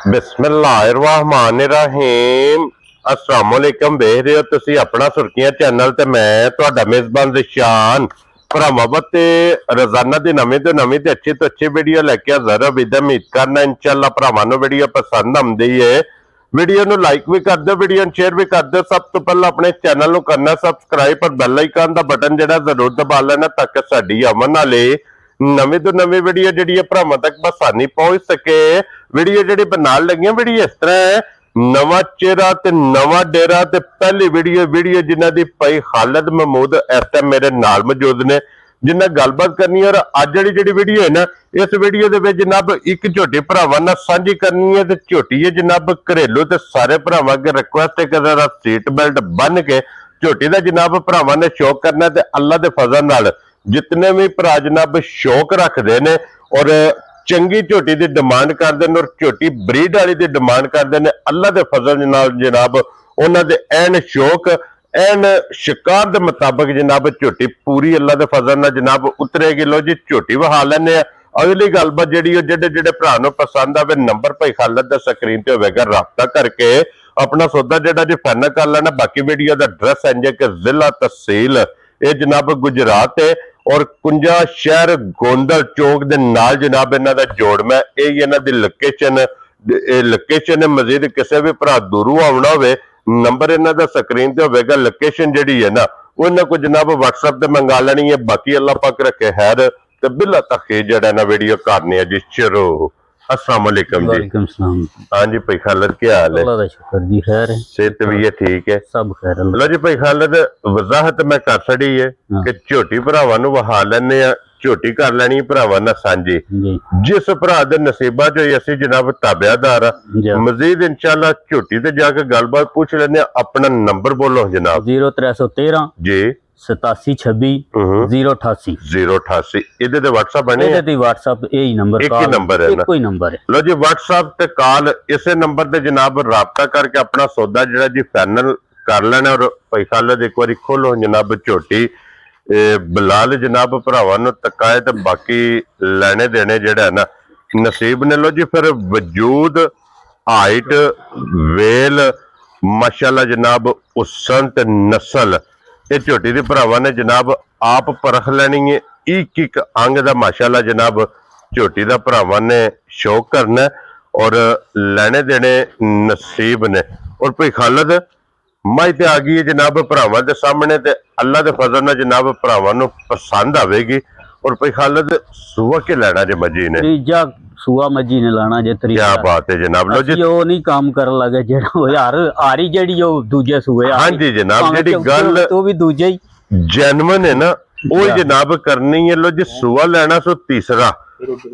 बिस्मिल्लाहिर्रहमानिर्रहीम अस्सलाम वालेकुम। देख रहे हो तुसी अपना सुर्खियां चैनल ते मैं तुहाडा मेजबान रिशान भरावां ते रोजाना दी नवीं तो अच्छी वीडियो लेके हाजिर हो। उम्मीद करना इंशाअल्लाह भरावां नूं वीडियो पसंद आउंदी है। वीडियो नूं लाइक भी कर दो, वीडियो नूं शेयर भी कर दो। सब तो पहले अपने चैनल नूं करना सबसक्राइब और बेल आइकन दा बटन जिहड़ा जरूर दबा लेना ताकि साडी आवन वाली नवीं तो नवीं वीडियो जिहड़ी है भरावां तक आसानी पहुंच सके। वीडियो जिहड़ी बनाउण लगियां वीडियो इस तरह है, नवा चेहरा ते नवा डेरा ते पहली वीडियो जिन्हां दी भाई खालिद महमूद इस टाइम मेरे नाल मौजूद ने जिन्हां गलबात करनी है। और अज वाली जिहड़ी वीडियो है ना, इस वीडियो दे विच जनाब एक झोटी भरावां नाल सांझी करनी है ते झोटी है जनाब घरेलू ते सारे भरावां अगे रिक्वेस्ट है कि जरा सीट बेल्ट बन के झोटी दा जनाब भरावां ने शौक करना ते अल्लाह दे फजल नाल जितने भी भरा जनाब शौक रखते हैं और चंगी झोटी की डिमांड करते हैं और झोटी ब्रीड वाली की डिमांड करते हैं, अल्लाह के फजल नाल जनाब उन्होंने एन शौक एन शिकार के मुताबिक जनाब झोटी पूरी अल्लाह के फजल नाल जनाब उतरेगी। लो जी झोटी वहा लेने। अगली गलबात जी जेडे भरा नूं पसंद आवे नंबर भाई खालिद दा स्क्रीन ते होवेगा, राबता करके अपना सौदा जेड़ा जी फाइनल कर लेना। बाकी वीडियो का एड्रैस है कि जिला तहसील ये जनाब गुजरात है और कुंजा शहर गोंदल चौक दे नाल जनाब इन्हां दा जोड़मा यही इन्हां दी लोकेशन है। मजीद किसी भी भरा दूरों आना हो नंबर इन्हां दा स्क्रीन ते होवेगा। लोकेशन जिहड़ी है ना वो इन्हां को जनाब व्हाट्सएप ते मंगा लेनी है। बाकी अल्लाह पाक रखे खैर ते बिला तखीर जेड़ा ना वीडियो करनी है जी शुरू। अस्सलाम वालेकुम जी। वालेकुम सलाम। हाँ जी भाई खालिद क्या हाल है? अल्लाह दा शुक्र जी, खैर है, सेहत भी है ठीक है, सब खैर। लो जी भाई खालिद वजाहत मैं कर छड़ी है कि झोटी भरावां नूं वहा लैने आ, झोटी कर लैनी भरावां नाल सांझी जिस भरा दे नसीबां च असीं जनाब ताबियादार आ। मजीद इंशाअल्लाह झोटी ते जाके गलबात पूछ लेने। अपना नंबर बोलो जनाब। 0313 जी 8726 088 088 इहदे ते व्हाट्सएप बने इहदे ते व्हाट्सएप यही नंबर एक ही नंबर है ना, कोई नंबर है। लो जी व्हाट्सएप ते कॉल इसे नंबर ते जनाब राबता करके अपना सौदा जिहड़ा जी फाइनल कर लेना। और भाई खालिद एक बार खोलो जनाब झोटी बिलाल जनाब भरावां नूं तकाए ते बाकी लेने देने जेड़ा है ना नसीब ने। लो जी फिर वजूद हाइट वेल माशाल्लाह जनाब हुसन ते नस्ल ये झोटी दी भरावां ने जनाब आप परख लेनी है। एक अंग दा माशाल्लाह जनाब झोटी दा भरावां ने शौक करना और लेने देने नसीब ने। और भाई खालिद मज ते आ गई है जनाब भरावां दे सामने ते अल्लाह दे फजल नाल जनाब भरावां नूं पसंद आवेगी। और भाई खालिद सुआ के लेना जे मजी ने? त्रीजा सुआ मजी ने लाना जे। क्या बात है जनाब। लो जी ओ नहीं काम करन लगे जेड़ा यार आरी जेड़ी ओ दूजे सुए। हां जी जनाब जेड़ी गल तो भी दूजे ही जेन्युइन है ना वो जनाब करनी है। लो जी सुआ लेना सो तीसरा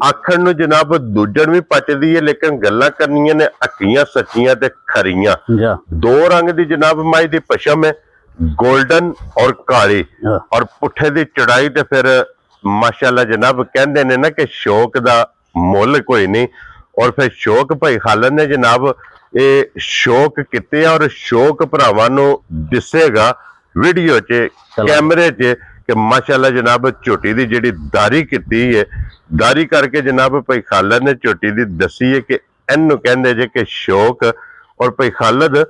आखण नूं जनाब दूजन भी पचदी है, लेकिन गल्लां करनियां ने हकीयां सच्चियां ते खरियां। दो रंग दी जनाब माई दी पशम है, गोल्डन और काली और पुठे दी चढ़ाई ते फिर माशाल्लाह जनाब कहंदे ने ना कि शौक दा मुल कोई नहीं। और फिर शौक भाई खालिद ने जनाब ये शौक किते और शौक भरावां नूं दिसेगा वीडियो च कैमरे च कि माशाल्लाह जनाब झोटी दी जिहड़ी दारी कीती है, दारी करके जनाब भाई खालिद ने झोटी दी दसी है कि इनू कहंदे जे कि शौक। और भाई खालिद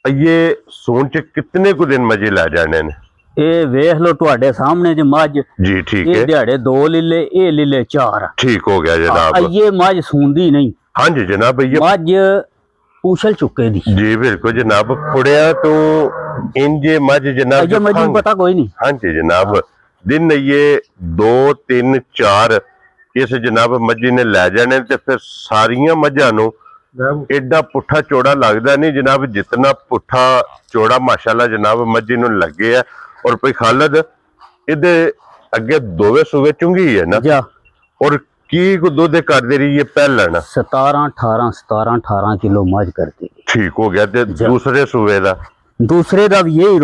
ये सून च कितने को दिन मजे लै जाने ने? ये वेख लो तुहाडे सामने ज मज जी ठीक है। दिहाड़े 2 लीले ये लीले 4 ठीक हो गया जनाब। ये मज सूंदी नहीं। हाँ जी जनाब ये मज पूछल चुके दी। जी बिल्कुल जनाब पुड़िया तो इंजे मज जनाब मुझे पता कोई नहीं। हाँ जी जनाब दिन ये 2 3 4 इस जनाब मजी ने लै जाने ते फिर सारियां मझां नूं एडा पुठा चौड़ा लगदा नहीं जनाब जितना पुठा चौड़ा माशाल्लाह जनाब मजी नूं लगे है। और भाई खालिद इहदे अगे दोवे सूबे चुंगी है ना और की को दूध कर दे रही है पहलन 17-18 किलो मज करती। ठीक हो गया। ते दूसरे सूबे दा? दूसरे दा भी यही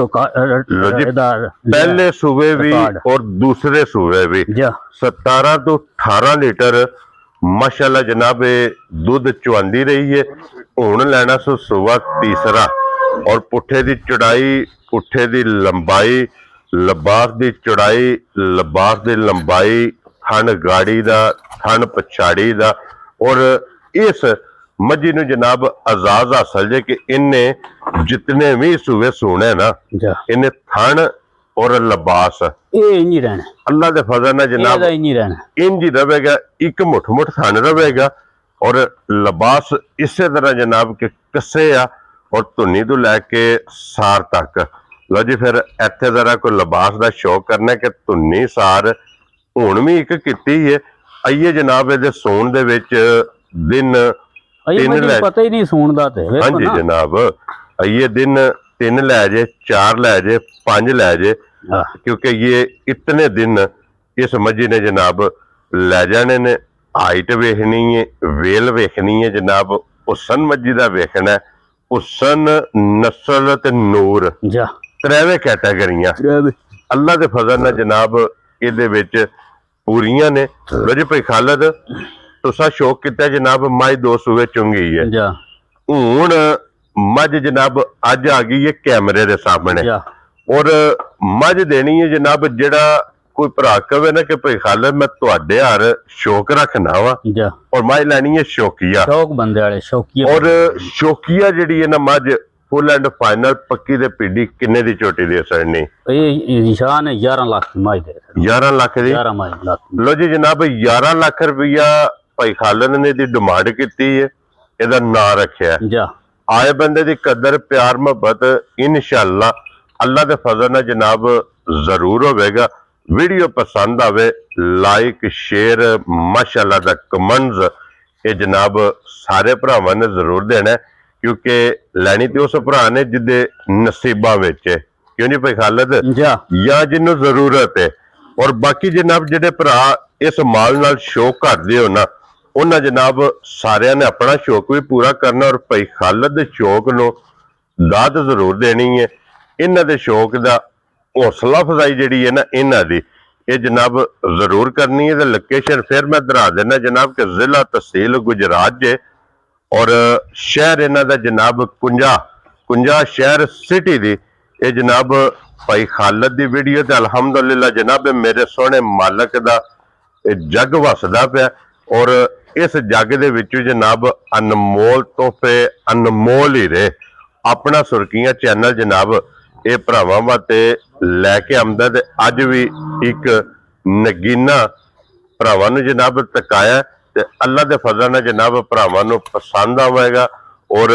पहले सूबे भी और दूसरे सूबे भी 17 तो 18 लीटर माशाल्लाह जनाब दूध चुआंदी रही है। हुण लेना सो सूबा तीसरा और पुठे दी चढ़ाई पुठे दी लंबाई लबास दी चढ़ाई लबास दी लंबाई थन गाड़ी दा थन पछाड़ी दा और इस ਮੱਝੀ ਨੂੰ ਜਨਾਬ ਆਜ਼ਾਦ ਹਾਸਲ ਜੇ ਕਿ ਇਹਨੇ ਜਿਤਨੇ ਵੀ ਸੂਏ ਸੋਣੇ ਨਾ ਜਾ ਇਹਨੇ ਥਣ ਔਰ ਲਿਬਾਸ ਇਹ ਨਹੀਂ ਰਹਿਣਾ, ਅੱਲਾ ਦੇ ਫਜ਼ਲ ਨਾਲ ਜਨਾਬ ਇਹਦਾ ਹੀ ਨਹੀਂ ਰਹਿਣਾ। ਇੰਜ ਹੀ ਰਵੇਗਾ, ਇੱਕ ਮੁੱਠ ਮੁੱਠ ਥਣ ਰਵੇਗਾ ਔਰ ਲਿਬਾਸ ਇਸੇ ਤਰ੍ਹਾਂ ਜਨਾਬ ਕਿ ਕੱਸੇ ਆ ਔਰ ਧੁੰਨੀ ਤੋਂ ਲੈ ਕੇ ਸਾਰ ਤੱਕ। ਲਓ ਜੀ ਫਿਰ ਇੱਥੇ ਜ਼ਰਾ ਕੋਈ ਲਿਬਾਸ ਦਾ ਸ਼ੌਕ ਕਰਨਾ ਕਿ ਧੁੰਨੀ ਸਾਰ ਹੁਣ ਵੀ ਇੱਕ ਕੀਤੀ ਹੈ। ਆਈਏ ਜਨਾਬ ਇਹਦੇ ਸੌਣ ਦੇ ਵਿੱਚ ਦਿਨ ਅਜੇ ਤਿੰਨ ਮੈਨੂੰ ਲੈ ਪਤਾ ਹੀ ਨਹੀਂ ਸੁਣਦਾ ਤੇ ਵੇਖੋ ਹਾਂਜੀ ਨਾ। ਜਨਾਬ ਆਈਏ ਦਿਨ 3 ਲੈ ਜੇ 4 ਲੈ ਜੇ 5 ਲੈ ਜੇ ਹਾਂ, क्योंकि ये इतने दिन इस मजी ने जनाब ले जाने ने हाइट वेखनी है, वेल वेखनी है जनाब, हुसन मजी दा वेखना है, हुसन नस्ल ते नूर ਜਾ त्रेवे कैटेगरियां अल्लाह दे फजल नाल जनाब इहदे विच पूरियां ने। लो जी भाई खालिद तुसा शौक किता जनाब मझ 2 सूए चुंगी है, ਜਾ हुण मझ जनाब अज आ गई है कैमरे दे सामने ਜਾ ਔਰ ਮੱਝ ਦੇਣੀ ਹੈ ਜਨਾਬ। ਜਿਹੜਾ ਕੋਈ ਭਰਾ ਕਵੇ ਨਾ ਕਿ ਭਾਈ ਖਾਲਿਦ ਮੈਂ ਤੁਹਾਡੇ ਹਰ ਸ਼ੌਕ ਰੱਖਣਾ ਵਾ ਜਾ ਔਰ ਮੱਝ ਲੈਣੀ ਹੈ ਸ਼ੌਕੀਆ, ਸ਼ੌਕ ਬੰਦੇ ਵਾਲੇ ਸ਼ੌਕੀਏ ਔਰ ਸ਼ੌਕੀਆ ਜਿਹੜੀ ਹੈ ਨਾ ਮੱਝ ਫੁੱਲ ਐਂਡ ਫਾਈਨਲ ਪੱਕੀ ਤੇ ਪੀੜੀ ਕਿੰਨੇ ਦੀ ਝੋਟੀ ਦੇ ਸੜਨੀ? ਇਹ ਨਿਸ਼ਾਨ ਹੈ 11 ਲੱਖ ਦੀ ਮਾਈ ਦੇ 11 ਲੱਖ ਦੀ। 11 ਮਾਈ ਲੱਖ ਲੋ ਜੀ ਜਨਾਬ 11 ਲੱਖ ਰੁਪਇਆ ਭਾਈ ਖਾਲਿਦ ਨੇ ਦੀ ਡਿਮਾਂਡ ਕੀਤੀ ਹੈ, ਇਹਦਾ ਨਾਂ ਰੱਖਿਆ। ਜਾ ਆਏ ਬੰਦੇ ਦੀ ਕਦਰ ਪਿਆਰ ਮੁਹੱਬਤ ਇਨਸ਼ਾਅੱਲਾ अल्लाह दे फजल नाल जनाब जरूर होवेगा। वीडियो पसंद आवे लाइक शेयर माशाअल्लाह दा कमेंट्स ये जनाब सारे भरावां ने जरूर देना है, क्योंकि लैनी ते उस भरा ने जिदे नसीबां विच है, क्यों नहीं भाई खालिद, जा या जिन्नू जरूरत है। और बाकी जनाब जिहड़े भरा इस माल नाल शौक करदे हो ना उन्हां जनाब सारियां ने अपना शौक भी पूरा करना और भाई खालिद दे शौक नू दाद जरूर देनी है। इन्हां दे शौक दा हौसला अफजाई जिहड़ी है ना इन्हां दी ये जनाब जरूर करनी है। लोकेशन फिर मैं दरा देना जनाब कि जिला तहसील गुजरात जे और शहर इन्हां दा जनाब कुंजा शहर सिटी दी। ये जनाब भाई खालिद दी वीडियो ते अल्हम्दुलिल्लाह जनाब मेरे सोहने मालक दा जग वसदा पिया और इस जग दे विचों जनाब अनमोल तोहफे अनमोल ही रहे। अपना सुर्खियां चैनल जनाब ਇਹ ਭਰਾਵਾਂ ਵਾਸਤੇ ਲੈ ਕੇ ਆਉਂਦਾ ਤੇ ਅੱਜ ਵੀ ਇੱਕ ਨਗੀਨਾ ਭਰਾਵਾਂ ਨੂੰ ਜਨਾਬ ਤਕਾਇਆ ਤੇ ਅੱਲਾ ਦੇ ਫਜ਼ਲ ਨਾਲ ਜਨਾਬ ਭਰਾਵਾਂ ਨੂੰ ਪਸੰਦ ਆਵੇਗਾ। ਔਰ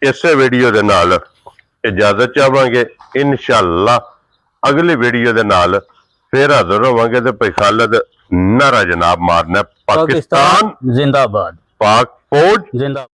ਇਸੇ ਵੀਡੀਓ ਦੇ ਨਾਲ ਇਜਾਜ਼ਤ ਚਾਹਾਂਗੇ, ਇਨਸ਼ਾਅੱਲਾ ਅਗਲੀ ਵੀਡੀਓ ਦੇ ਨਾਲ ਫਿਰ ਹਾਜ਼ਰ ਹੋਵਾਂਗੇ ਤੇ ਭਾਈ ਖਾਲਿਦ ਨਾਰਾ ਜਨਾਬ ਮਾਰਨਾ ਪਾਕਿਸਤਾਨ जिंदाबाद, पाक फौज जिंदाबाद।